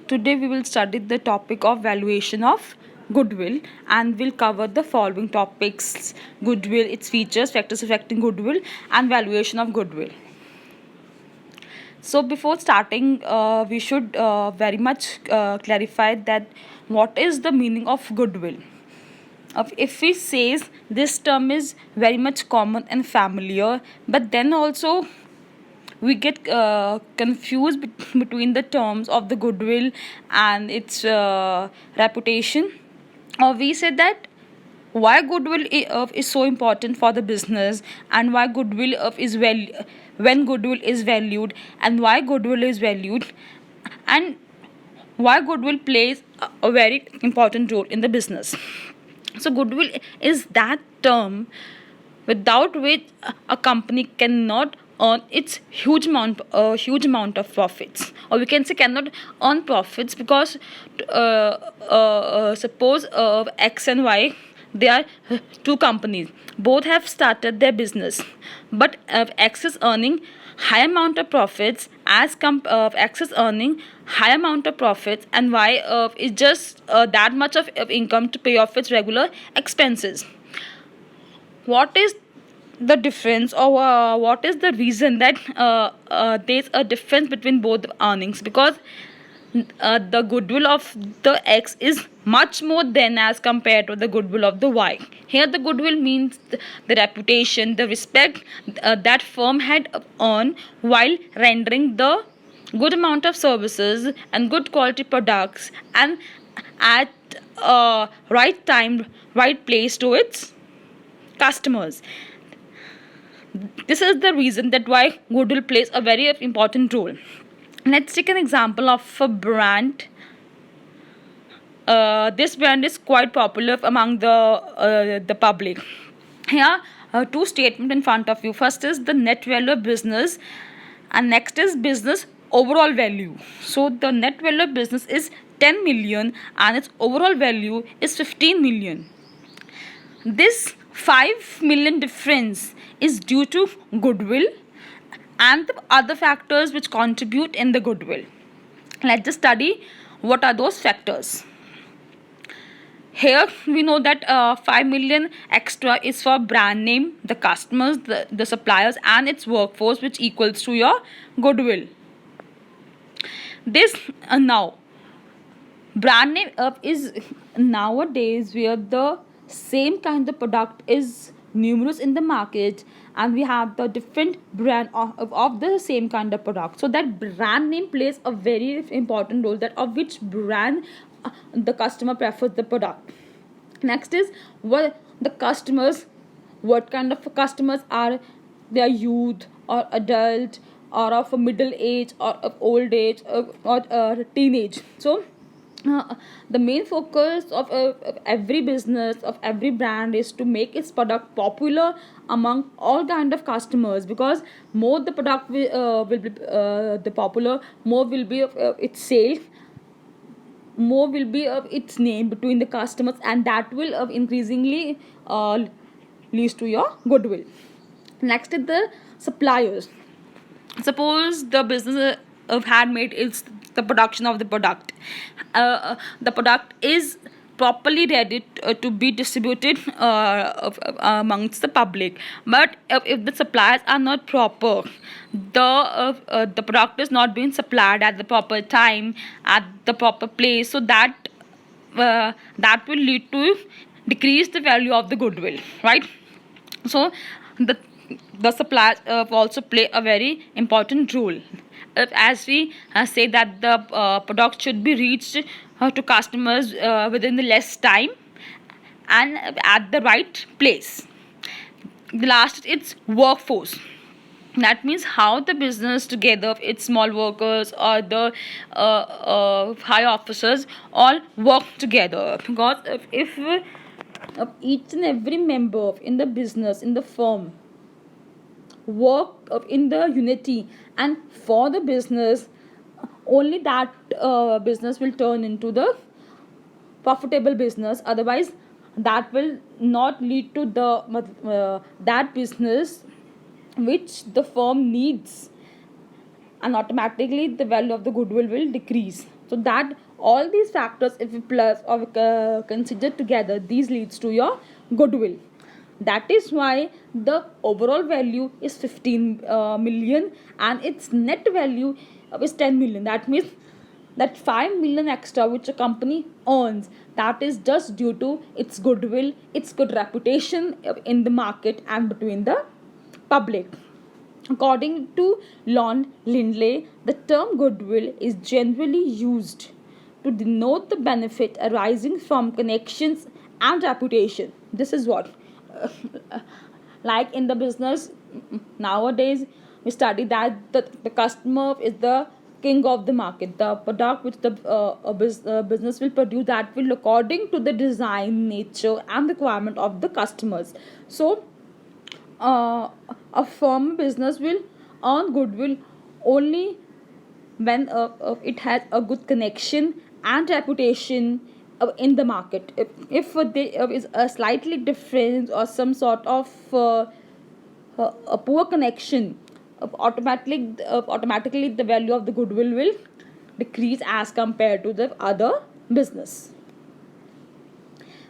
Today we will study the topic of valuation of goodwill, and we'll cover the following topics: goodwill, its features, factors affecting goodwill, and valuation of goodwill. So before starting, we should very much clarify that what is the meaning of goodwill. If we says this term is very much common and familiar, but then also we get confused between the terms of the goodwill and its reputation, or we say that why goodwill is so important for the business, and why goodwill is when goodwill is valued, and why goodwill is valued, and why goodwill plays a very important role in the business. So goodwill is that term without which a company cannot earn its huge amount of profits, or we can say cannot earn profits, because suppose X and Y, they are two companies, both have started their business, but X is earning high amount of profits X is earning high amount of profits, and Y is just that much of income to pay off its regular expenses. What is the difference, or what is the reason that there's a difference between both earnings? Because the goodwill of the X is much more than as compared to the goodwill of the Y. Here the goodwill means the reputation, the respect that firm had earned while rendering the good amount of services and good quality products, and at right time, right place to its customers. This is the reason that why goodwill plays a very important role. Let's take an example of a brand. This brand is quite popular among the public. Here, two statements in front of you. First is the net value of business, and next is business overall value. So the net value of business is 10 million, and its overall value is 15 million. This 5 million difference is due to goodwill and the other factors which contribute in the goodwill. Let's just study what are those factors. Here we know that 5 million extra is for brand name, the customers, the suppliers, and its workforce, which equals to your goodwill. This now brand name is nowadays where the same kind of product is numerous in the market, and we have the different brand of the same kind of product, so that brand name plays a very important role, that of which brand the customer prefers the product. Next is what the customers, what kind of customers are they, are youth or adult, or of a middle age, or of old age, or teenage. So the main focus of every business, of every brand, is to make its product popular among all kind of customers, because more the product will be the popular, more will be of its sales, more will be of its name between the customers, and that will increasingly leads to your goodwill. Next is the suppliers. Suppose the business of handmade is the production of the product. The product is properly ready to be distributed amongst the public, but if the suppliers are not proper, the product is not being supplied at the proper time, at the proper place, so that will lead to decrease the value of the goodwill, right? So the suppliers also play a very important role. As we say that the product should be reached to customers within the less time and at the right place. The last, it's workforce. That means how the business together, its small workers or the high officers, all work together. Because if each and every member in the business, in the firm, work in the unity and for the business, only that business will turn into the profitable business. Otherwise that will not lead to the that business which the firm needs, and automatically the value of the goodwill will decrease. So that all these factors, if we plus or consider together, these leads to your goodwill. That is why the overall value is 15 million and its net value is 10 million. That means that 5 million extra which a company earns, that is just due to its goodwill, its good reputation in the market and between the public. According to Lon Lindley, the term goodwill is generally used to denote the benefit arising from connections and reputation. This is what, like in the business nowadays, we study that the customer is the king of the market. The product which the business will produce, that will according to the design, nature, and requirement of the customers. So a firm business will earn goodwill only when it has a good connection and reputation in the market. If there is a slightly difference or some sort of a poor connection, automatically the value of the goodwill will decrease as compared to the other business.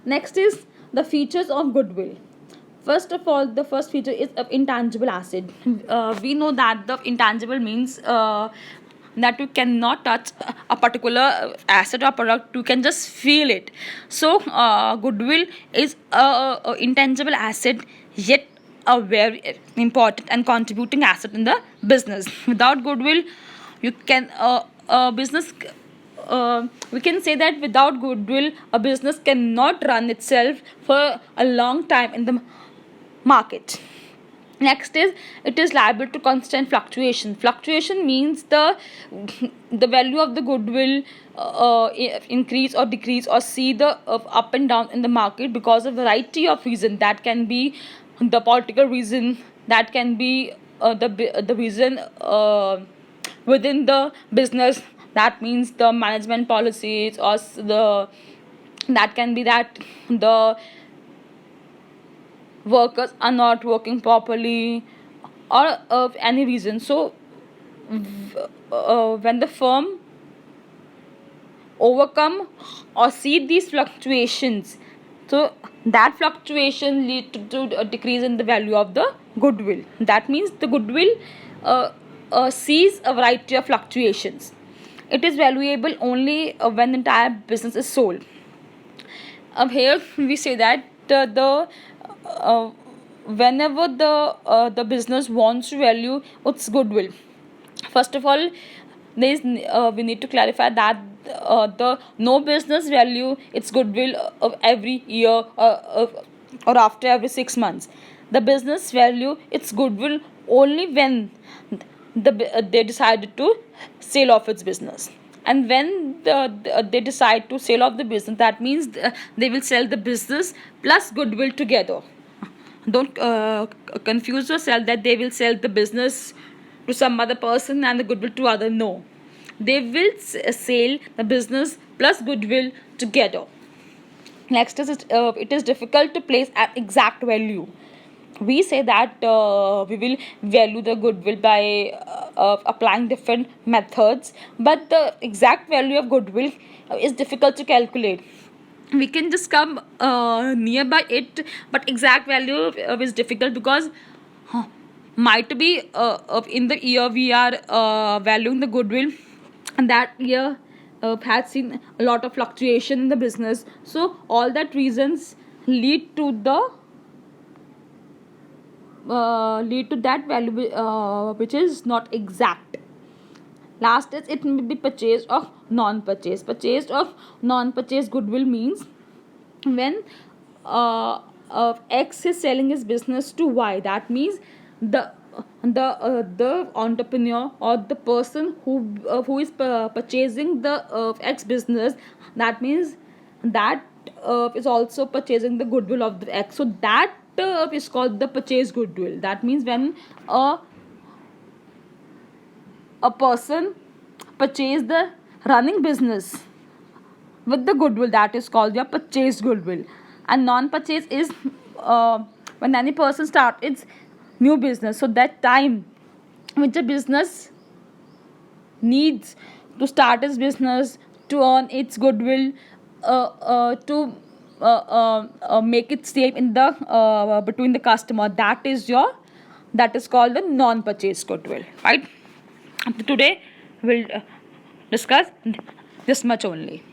Next is the features of goodwill. First of all, the first feature is of intangible asset. We know that the intangible means that you cannot touch a particular asset or product, you can just feel it. So goodwill is a intangible asset, yet a very important and contributing asset in the business. Without goodwill, you can business we can say that without goodwill a business cannot run itself for a long time in the market. Next is, it is liable to constant fluctuation. Fluctuation means the value of the goodwill increase or decrease or see the up and down in the market because of variety of reason. That can be the political reason, that can be the reason within the business, that means the management policies, or the that can be that the workers are not working properly, or of any reason. So when the firm overcome or see these fluctuations, so that fluctuation lead to a decrease in the value of the goodwill. That means the goodwill sees a variety of fluctuations. It is valuable only when the entire business is sold. Here we say that the whenever the business wants to value its goodwill, first of all, we need to clarify that the no business value its goodwill of every year, or after every 6 months. The business value its goodwill only when they decided to sell off its business. And when they decide to sell off the business, that means they will sell the business plus goodwill together. Don't confuse yourself that they will sell the business to some other person and the goodwill to other. No, they will sell the business plus goodwill together. Next is it is difficult to place an exact value. We say that we will value the goodwill by applying different methods, but the exact value of goodwill is difficult to calculate. We can just come nearby it, but exact value is difficult because might be in the year we are valuing the goodwill, and that year has seen a lot of fluctuation in the business. So all that reasons lead to the lead to that value which is not exact. Last is, it may be purchased of non-purchase. Purchased of non-purchase goodwill means when X is selling his business to Y. That means the entrepreneur or the person who is purchasing the X business, that means that is also purchasing the goodwill of the X. So that is called the purchase goodwill. That means when a person purchase the running business with the goodwill, that is called your purchased goodwill. And non-purchase is when any person starts its new business, so that time which the business needs to start his business, to earn its goodwill, to make it safe in the between the customer. That is called the non-purchase goodwill, right? Today we'll discuss this much only.